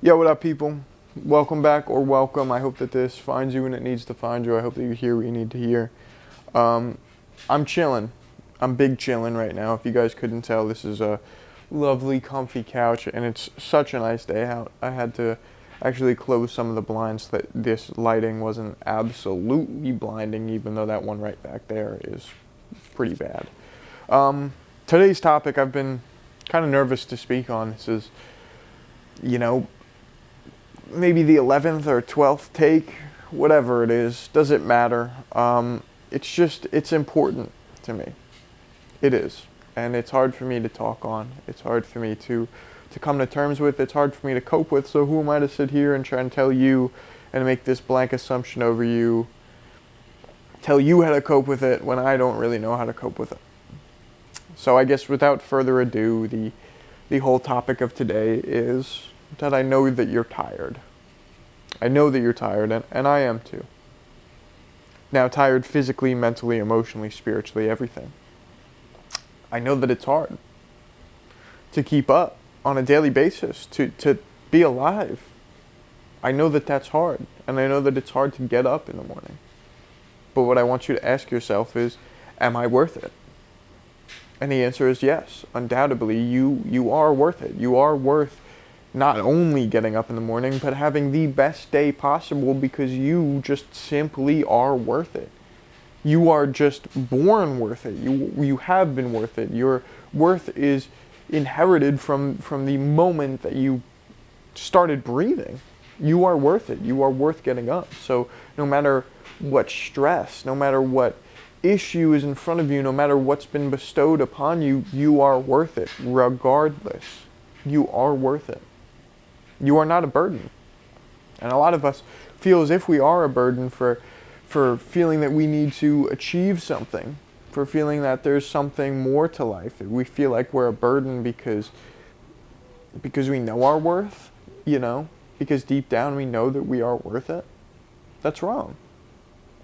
Yo, what up, people? Welcome back, or welcome. I hope that this finds you when it needs to find you. I hope that you hear what you need to hear. I'm chilling. I'm big chilling right now. If you guys couldn't tell, this is a lovely, comfy couch, and it's such a nice day out. I had to actually close some of the blinds so that this lighting wasn't absolutely blinding, even though that one right back there is pretty bad. Today's topic I've been kind of nervous to speak on. This is, maybe the 11th or 12th take, whatever it is, doesn't matter. It's important to me. It is. And it's hard for me to talk on. It's hard for me to come to terms with. It's hard for me to cope with. So who am I to sit here and try and tell you and make this blank assumption over you, tell you how to cope with it when I don't really know how to cope with it. So I guess without further ado, the whole topic of today is that I know that you're tired. I know that you're tired, and I am too. Now, tired physically, mentally, emotionally, spiritually, everything. I know that it's hard to keep up on a daily basis, to be alive. I know that that's hard, and I know that it's hard to get up in the morning. But what I want you to ask yourself is, am I worth it? And the answer is yes. Undoubtedly, you are worth it. You are worth not only getting up in the morning, but having the best day possible, because you just simply are worth it. You are just born worth it. You have been worth it. Your worth is inherited from the moment that you started breathing. You are worth it. You are worth getting up. So no matter what stress, no matter what issue is in front of you, no matter what's been bestowed upon you, you are worth it. Regardless, you are worth it. You are not a burden. And a lot of us feel as if we are a burden for feeling that we need to achieve something, for feeling that there's something more to life. We feel like we're a burden because we know our worth, because deep down we know that we are worth it. That's wrong.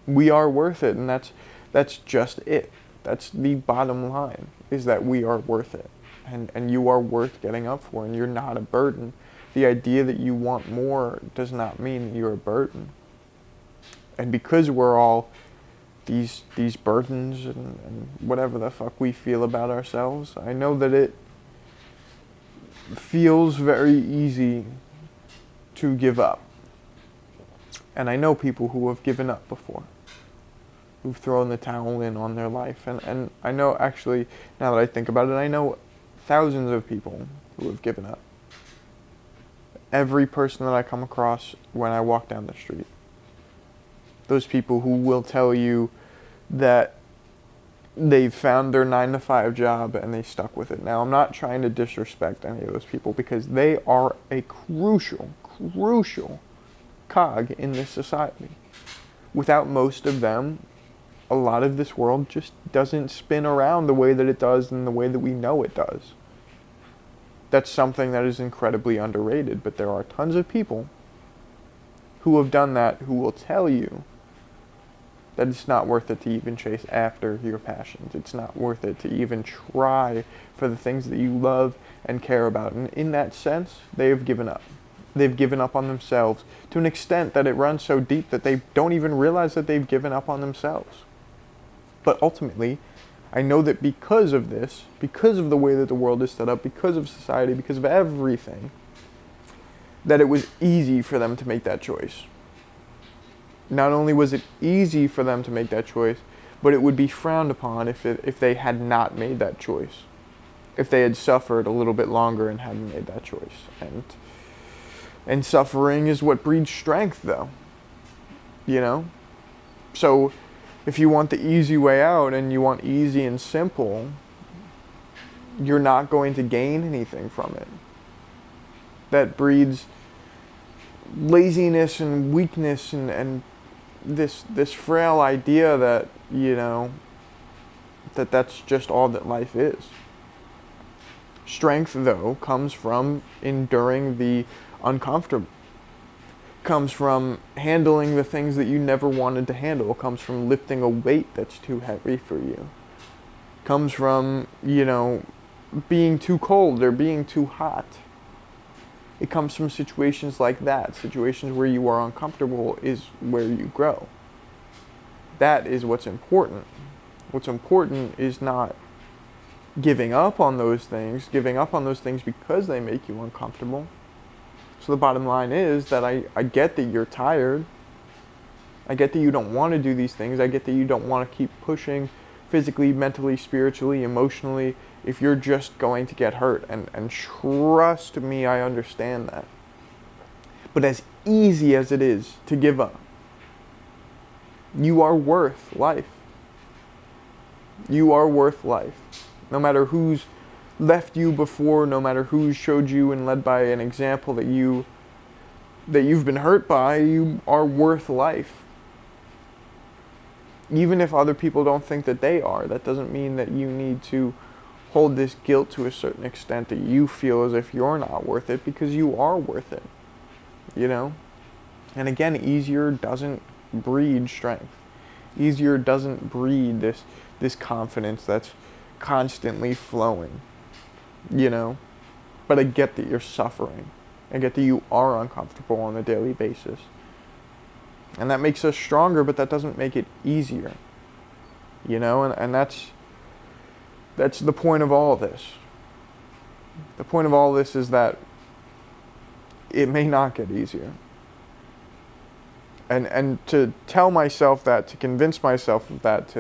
We are worth it, and that's just it. That's the bottom line, is that we are worth it. And you are worth getting up for, and you're not a burden. The idea that you want more does not mean that you're a burden. And because we're all these burdens and whatever the fuck we feel about ourselves, I know that it feels very easy to give up. And I know people who have given up before, who've thrown the towel in on their life. And I know, actually, now that I think about it, I know thousands of people who have given up. Every person that I come across when I walk down the street. Those people who will tell you that they've found their 9-to-5 job and they stuck with it. Now, I'm not trying to disrespect any of those people, because they are a crucial cog in this society. Without most of them, a lot of this world just doesn't spin around the way that it does and the way that we know it does. That's something that is incredibly underrated, but there are tons of people who have done that, who will tell you that it's not worth it to even chase after your passions. It's not worth it to even try for the things that you love and care about. And in that sense, they have given up. They've given up on themselves to an extent that it runs so deep that they don't even realize that they've given up on themselves. But ultimately, I know that because of this, because of the way that the world is set up, because of society, because of everything, that it was easy for them to make that choice. Not only was it easy for them to make that choice, but it would be frowned upon if they had not made that choice. If they had suffered a little bit longer and hadn't made that choice. And suffering is what breeds strength, though. So if you want the easy way out and you want easy and simple, you're not going to gain anything from it. That breeds laziness and weakness and this frail idea that, that's just all that life is. Strength, though, comes from enduring the uncomfortable. Comes from handling the things that you never wanted to handle. Comes from lifting a weight that's too heavy for you. Comes from, being too cold or being too hot. It comes from situations like that. Situations where you are uncomfortable is where you grow. That is what's important. What's important is not giving up on those things because they make you uncomfortable. So the bottom line is that I get that you're tired. I get that you don't want to do these things. I get that you don't want to keep pushing physically, mentally, spiritually, emotionally, if you're just going to get hurt. And trust me, I understand that. But as easy as it is to give up, you are worth life. You are worth life. No matter who's left you before, no matter who showed you and led by an example that you've been hurt by, you are worth life. Even if other people don't think that they are, that doesn't mean that you need to hold this guilt to a certain extent that you feel as if you're not worth it, because you are worth it. You know? And again, easier doesn't breed strength. Easier doesn't breed this confidence that's constantly flowing. You know? But I get that you're suffering. I get that you are uncomfortable on a daily basis. And that makes us stronger, but that doesn't make it easier. You know, and that's the point of all of this. The point of all this is that it may not get easier. And to tell myself that, to convince myself of that,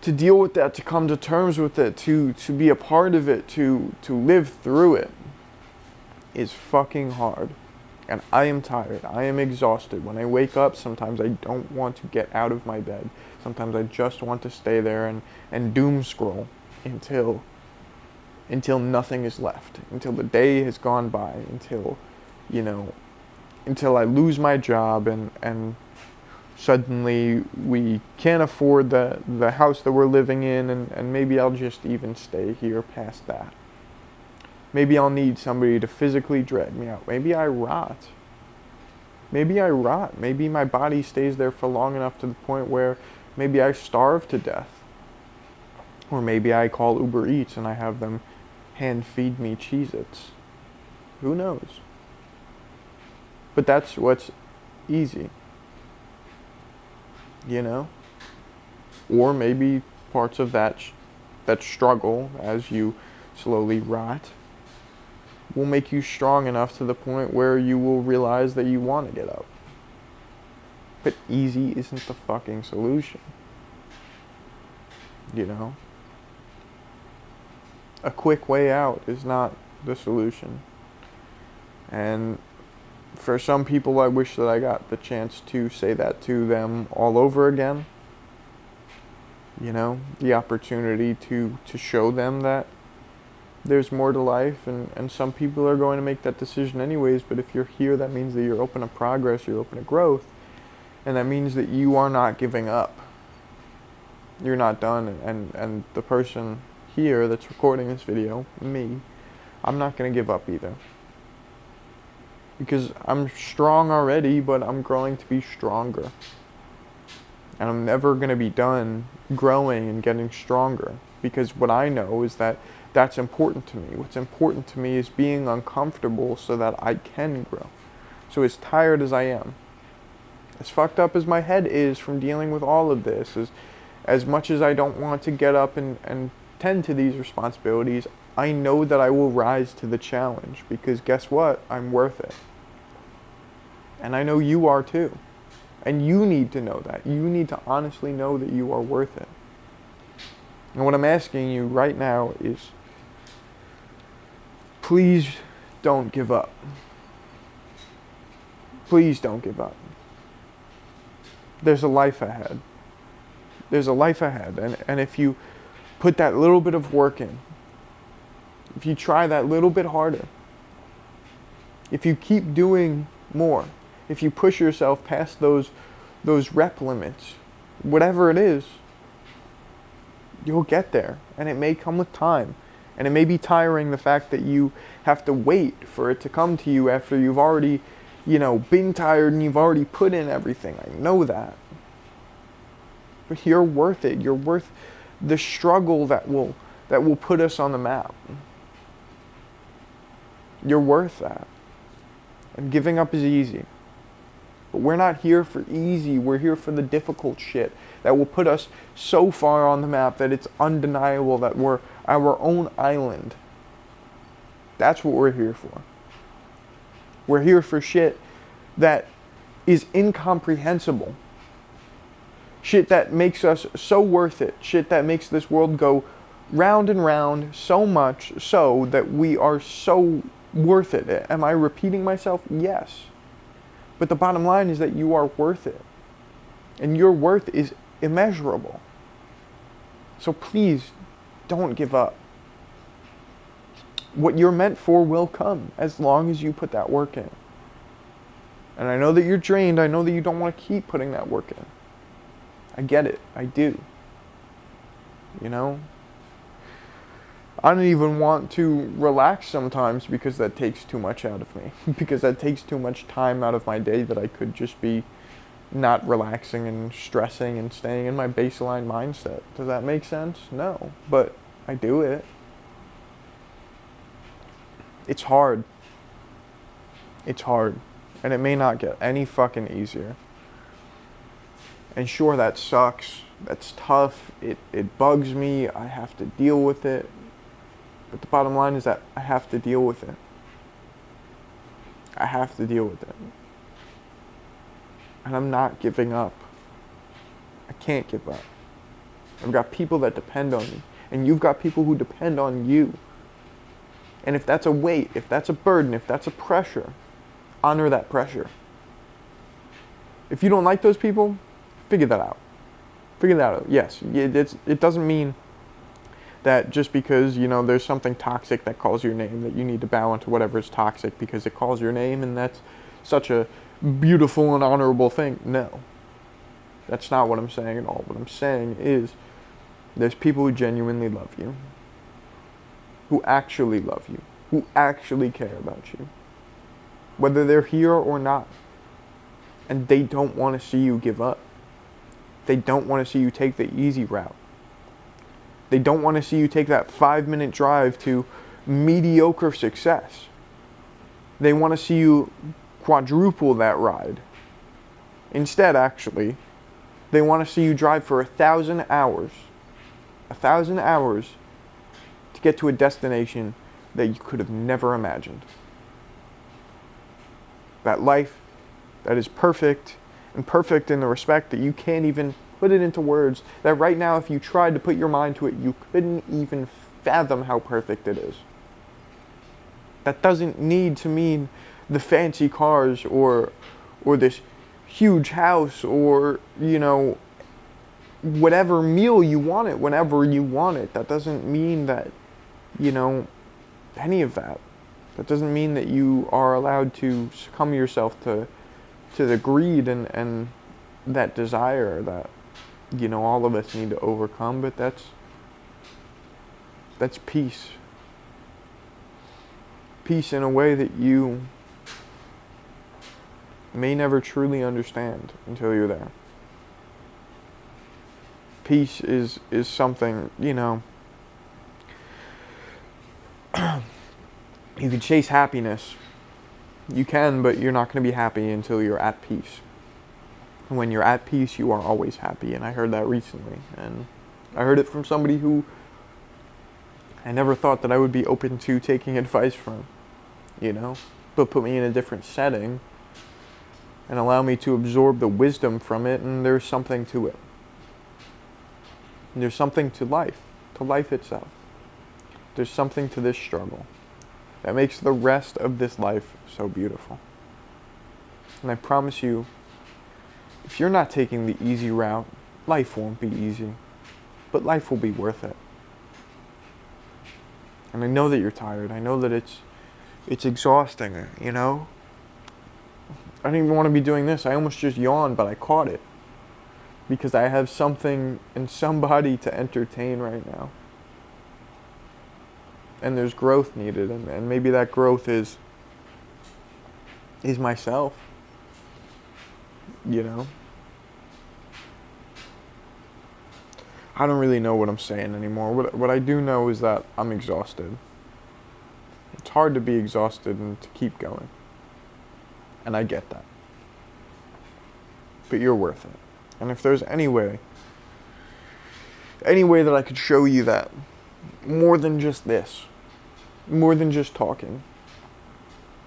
to deal with that, to come to terms with it, to be a part of it, to live through it, is fucking hard. And I am tired. I am exhausted. When I wake up, sometimes I don't want to get out of my bed. Sometimes I just want to stay there and doom scroll until nothing is left. Until the day has gone by. Until I lose my job and suddenly we can't afford the house that we're living in, and maybe I'll just even stay here past that. Maybe I'll need somebody to physically drag me out. Maybe I rot. Maybe my body stays there for long enough to the point where maybe I starve to death. Or maybe I call Uber Eats and I have them hand feed me Cheez-Its. Who knows? But that's what's easy. You know? Or maybe parts of that struggle as you slowly rot will make you strong enough to the point where you will realize that you want to get up. But easy isn't the fucking solution. You know? A quick way out is not the solution. And for some people, I wish that I got the chance to say that to them all over again. You know, the opportunity to show them that there's more to life, and some people are going to make that decision anyways, but if you're here, that means that you're open to progress, you're open to growth, and that means that you are not giving up. You're not done, and the person here that's recording this video, me, I'm not going to give up either. Because I'm strong already, but I'm growing to be stronger. And I'm never going to be done growing and getting stronger, because what I know is that that's important to me. What's important to me is being uncomfortable so that I can grow. So as tired as I am, as fucked up as my head is from dealing with all of this, as much as I don't want to get up and tend to these responsibilities, I know that I will rise to the challenge, because guess what? I'm worth it. And I know you are too. And you need to know that. You need to honestly know that you are worth it. And what I'm asking you right now is, please don't give up. Please don't give up. There's a life ahead. There's a life ahead. And if you put that little bit of work in, if you try that little bit harder, if you keep doing more, if you push yourself past those rep limits, whatever it is, you'll get there. And it may come with time. And it may be tiring, the fact that you have to wait for it to come to you after you've already, been tired and you've already put in everything. I know that. But you're worth it. You're worth the struggle that will put us on the map. You're worth that. And giving up is easy. But we're not here for easy. We're here for the difficult shit that will put us so far on the map that it's undeniable that we're our own island. That's what we're here for. We're here for shit that is incomprehensible. Shit that makes us so worth it. Shit that makes this world go round and round so much so that we are so worth it. Am I repeating myself? Yes. But the bottom line is that you are worth it. And your worth is immeasurable. So please, don't give up. What you're meant for will come as long as you put that work in. And I know that you're drained. I know that you don't want to keep putting that work in. I get it. I do. You know? I don't even want to relax sometimes because that takes too much out of me. Because that takes too much time out of my day that I could just be not relaxing and stressing and staying in my baseline mindset. Does that make sense? No. But I do it. It's hard. It's hard. And it may not get any fucking easier. And sure, that sucks. That's tough. It bugs me. I have to deal with it. But the bottom line is that I have to deal with it. I have to deal with it. And I'm not giving up. I can't give up. I've got people that depend on me. And you've got people who depend on you. And if that's a weight, if that's a burden, if that's a pressure, honor that pressure. If you don't like those people, figure that out. Figure that out. Yes, it doesn't mean that just because, you know, there's something toxic that calls your name, that you need to bow into whatever is toxic because it calls your name, and that's such a beautiful and honorable thing. No. That's not what I'm saying at all. What I'm saying is there's people who genuinely love you, who actually love you, who actually care about you, whether they're here or not. And they don't want to see you give up. They don't want to see you take the easy route. They don't want to see you take that 5-minute drive to mediocre success. They want to see you quadruple that ride. Instead, actually, they want to see you drive for 1,000 hours. 1,000 hours to get to a destination that you could have never imagined. That life that is perfect, and perfect in the respect that you can't even put it into words, that right now if you tried to put your mind to it, you couldn't even fathom how perfect it is. That doesn't need to mean the fancy cars or this huge house or, you know, whatever meal you want it, whenever you want it. That doesn't mean that, you know, any of that. That doesn't mean that you are allowed to succumb yourself to the greed and that desire that, you know, all of us need to overcome. But that's peace. Peace in a way that you may never truly understand until you're there. Peace is something, you know, you can chase happiness. You can, but you're not going to be happy until you're at peace. And when you're at peace, you are always happy. And I heard that recently. And I heard it from somebody who I never thought that I would be open to taking advice from, you know, but put me in a different setting and allow me to absorb the wisdom from it. And there's something to it. And there's something to life itself. There's something to this struggle that makes the rest of this life so beautiful. And I promise you, if you're not taking the easy route, life won't be easy, but life will be worth it. And I know that you're tired. I know that it's exhausting, you know? I don't even want to be doing this. I almost just yawned, but I caught it because I have something and somebody to entertain right now. And there's growth needed, and maybe that growth is myself, you know? I don't really know what I'm saying anymore. What I do know is that I'm exhausted. It's hard to be exhausted and to keep going. And I get that. But you're worth it. And if there's any way that I could show you that, more than just this, more than just talking,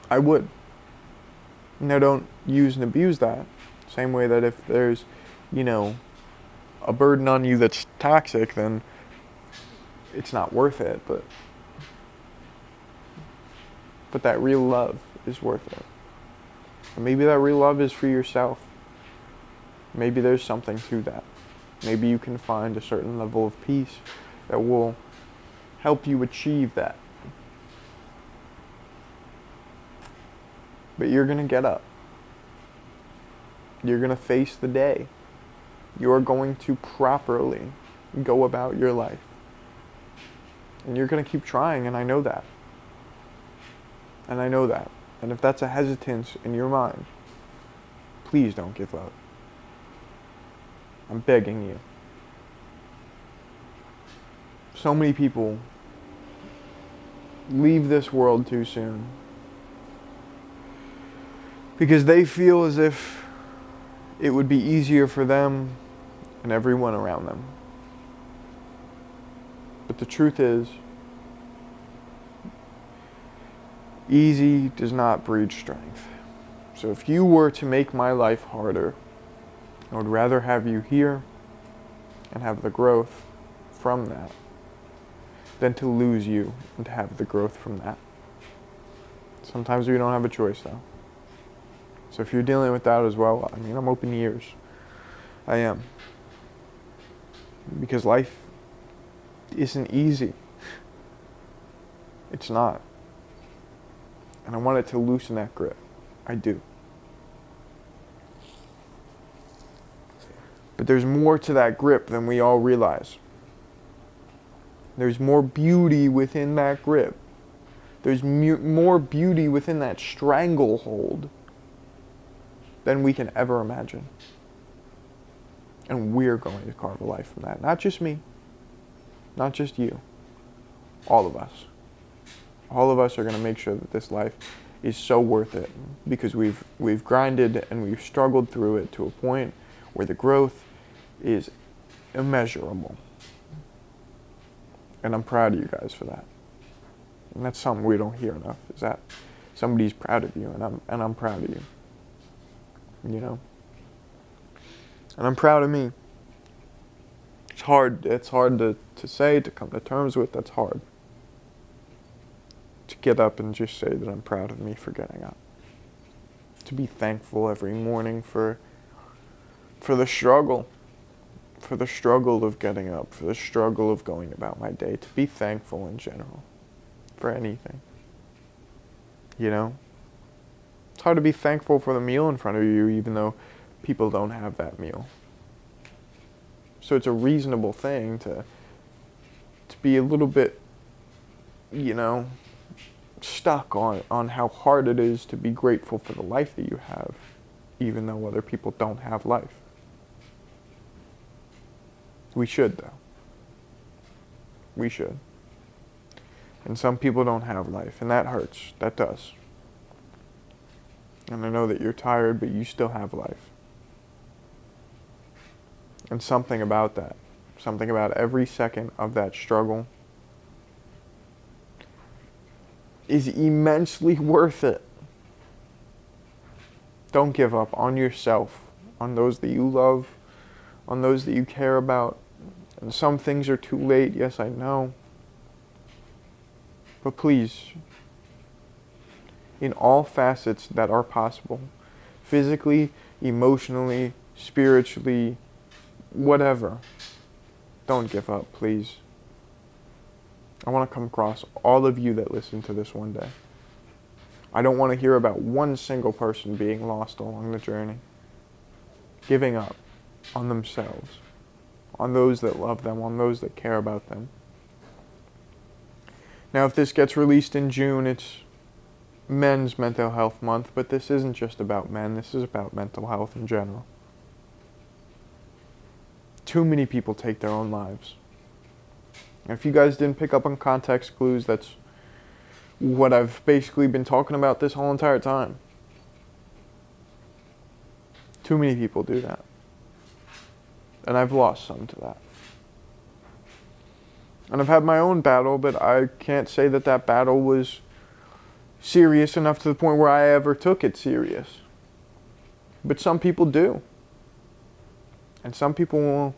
I would. Now, don't use and abuse that. Same way that if there's, a burden on you that's toxic, then it's not worth it. But that real love is worth it. And maybe that real love is for yourself. Maybe there's something to that. Maybe you can find a certain level of peace that will help you achieve that. But you're going to get up. You're going to face the day. You're going to properly go about your life. And you're going to keep trying, and I know that. And if that's a hesitance in your mind, please don't give up. I'm begging you. So many people leave this world too soon because they feel as if it would be easier for them and everyone around them. But the truth is, easy does not breed strength. So if you were to make my life harder, I would rather have you here and have the growth from that than to lose you and to have the growth from that. Sometimes we don't have a choice though. So if you're dealing with that as well, I'm open ears. I am. Because life isn't easy. It's not. And I want it to loosen that grip. I do. But there's more to that grip than we all realize. There's more beauty within that grip. There's more beauty within that stranglehold than we can ever imagine. And we're going to carve a life from that. Not just me. Not just you. All of us. All of us are going to make sure that this life is so worth it because we've grinded and we've struggled through it to a point where the growth is immeasurable. And I'm proud of you guys for that. And that's something we don't hear enough, is that somebody's proud of you, and I'm proud of you. And I'm proud of me. It's hard to say, to come to terms with. That's hard. To get up and just say that I'm proud of me for getting up. To be thankful every morning for the struggle. For the struggle of getting up. For the struggle of going about my day. To be thankful in general. For anything. It's hard to be thankful for the meal in front of you even though people don't have that meal. So it's a reasonable thing to be a little bit, stuck on how hard it is to be grateful for the life that you have, even though other people don't have life. We should, though. We should. And some people don't have life, and that hurts. That does. And I know that you're tired, but you still have life. And something about that, something about every second of that struggle is immensely worth it. Don't give up on yourself, on those that you love, on those that you care about. And some things are too late, yes, I know. But please, in all facets that are possible, physically, emotionally, spiritually, whatever, don't give up, please. I want to come across all of you that listen to this one day. I don't want to hear about one single person being lost along the journey, giving up on themselves, on those that love them, on those that care about them. Now, if this gets released in June, it's Men's Mental Health Month, but this isn't just about men, this is about mental health in general. Too many people take their own lives. And if you guys didn't pick up on context clues, that's what I've basically been talking about this whole entire time. Too many people do that. And I've lost some to that. And I've had my own battle, but I can't say that that battle was serious enough to the point where I ever took it serious. But some people do. And some people will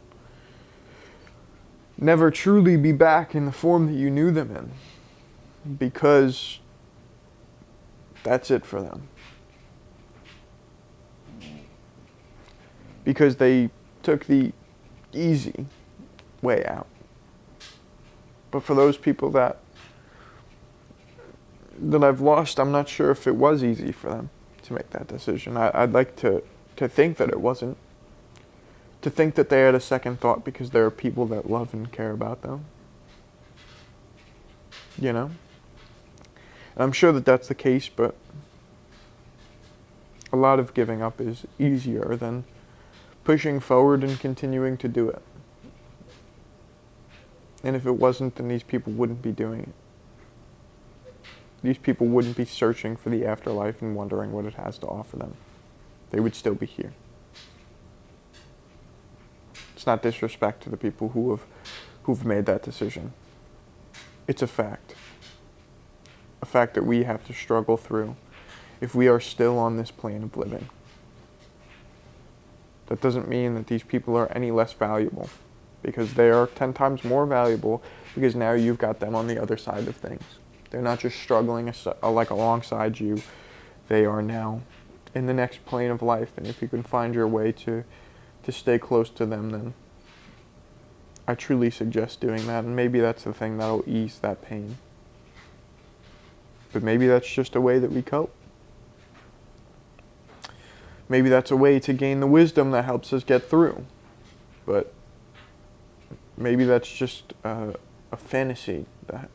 never truly be back in the form that you knew them in. Because that's it for them. Because they took the easy way out. But for those people that I've lost, I'm not sure if it was easy for them to make that decision. I'd like to think that it wasn't. To think that they had a second thought because there are people that love and care about them. You know? And I'm sure that that's the case, but a lot of giving up is easier than pushing forward and continuing to do it. And if it wasn't, then these people wouldn't be doing it. These people wouldn't be searching for the afterlife and wondering what it has to offer them. They would still be here. It's not disrespect to the people who've made that decision. It's a fact. A fact that we have to struggle through if we are still on this plane of living. That doesn't mean that these people are any less valuable, because they are 10 times more valuable because now you've got them on the other side of things. They're not just struggling like alongside you. They are now in the next plane of life, and if you can find your way to stay close to them, then I truly suggest doing that, and maybe that's the thing that'll ease that pain. But maybe that's just a way that we cope. Maybe that's a way to gain the wisdom that helps us get through. But maybe that's just a fantasy that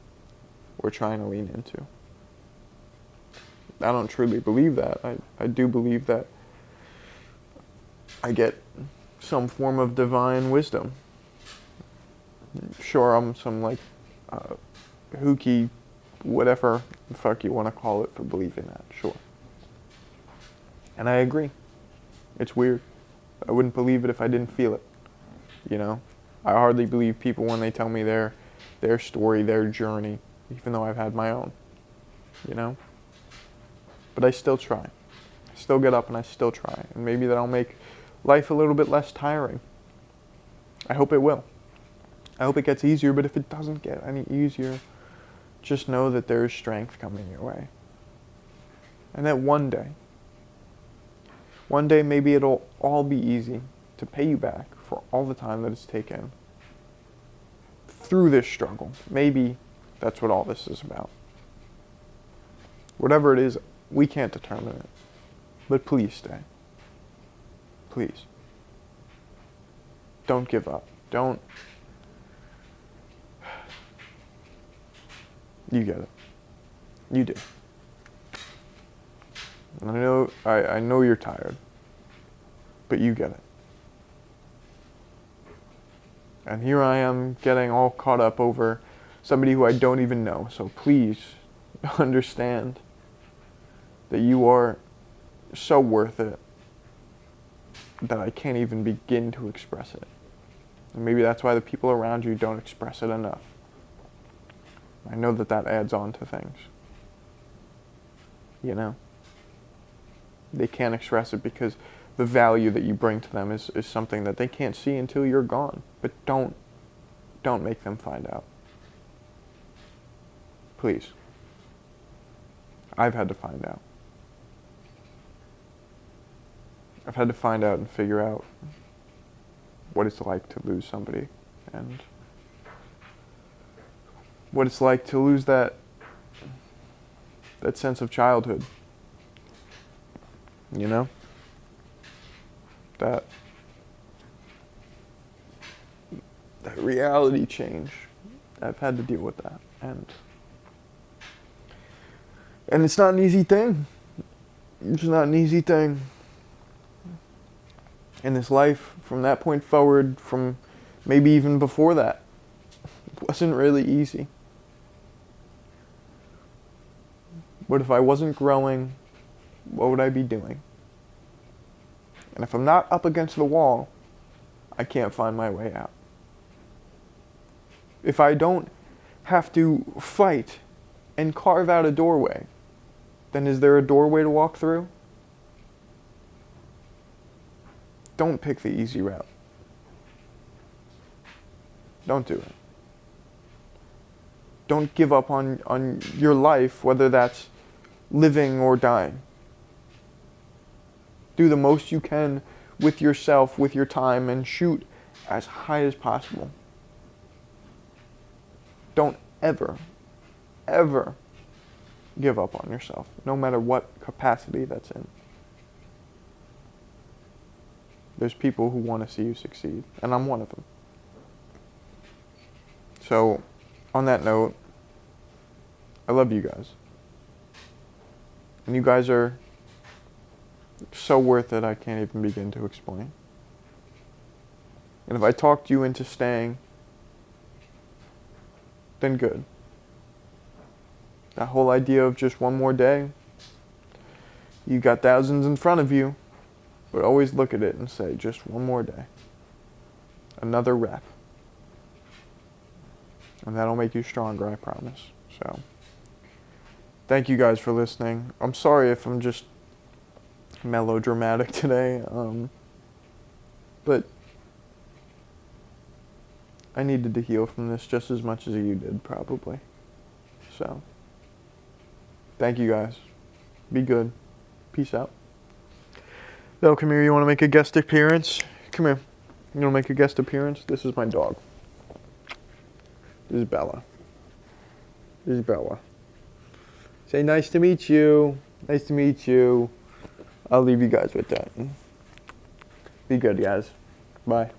we're trying to lean into. I don't truly believe that. I do believe that I get some form of divine wisdom. Sure, I'm some hooky, whatever the fuck you want to call it for believing that, sure. And I agree. It's weird. I wouldn't believe it if I didn't feel it. You know? I hardly believe people when they tell me their story, their journey, even though I've had my own. You know? But I still try. I still get up and I still try. And maybe that'll make life a little bit less tiring. I hope it will. I hope it gets easier, but if it doesn't get any easier, just know that there is strength coming your way. And that one day maybe it'll all be easy to pay you back for all the time that it's taken through this struggle. Maybe that's what all this is about. Whatever it is, we can't determine it. But please stay. Please. Don't give up. Don't. You get it. You do. And I know you're tired. But you get it. And here I am getting all caught up over somebody who I don't even know. So please understand that you are so worth it that I can't even begin to express it. And maybe that's why the people around you don't express it enough. I know that adds on to things. You know? They can't express it because the value that you bring to them is something that they can't see until you're gone. But don't make them find out. Please. I've had to find out. I've had to find out and figure out what it's like to lose somebody, and what it's like to lose that sense of childhood. You know? That reality change. I've had to deal with that, and it's not an easy thing. It's not an easy thing. In this life, from that point forward, from maybe even before that, it wasn't really easy. But if I wasn't growing, what would I be doing? And if I'm not up against the wall, I can't find my way out. If I don't have to fight and carve out a doorway, then is there a doorway to walk through? Don't pick the easy route. Don't do it. Don't give up on your life, whether that's living or dying. Do the most you can with yourself, with your time, and shoot as high as possible. Don't ever, ever give up on yourself, no matter what capacity that's in. There's people who want to see you succeed, and I'm one of them. So, on that note, I love you guys. And you guys are so worth it, I can't even begin to explain. And if I talked you into staying, then good. That whole idea of just one more day, you got thousands in front of you, but always look at it and say, just one more day. Another rep. And that'll make you stronger, I promise. So, thank you guys for listening. I'm sorry if I'm just melodramatic today, but I needed to heal from this just as much as you did, probably. So, thank you guys. Be good. Peace out. Belle, come here. You want to make a guest appearance? Come here. You want to make a guest appearance? This is my dog. This is Bella. This is Bella. Say nice to meet you. Nice to meet you. I'll leave you guys with that. Be good, guys. Bye.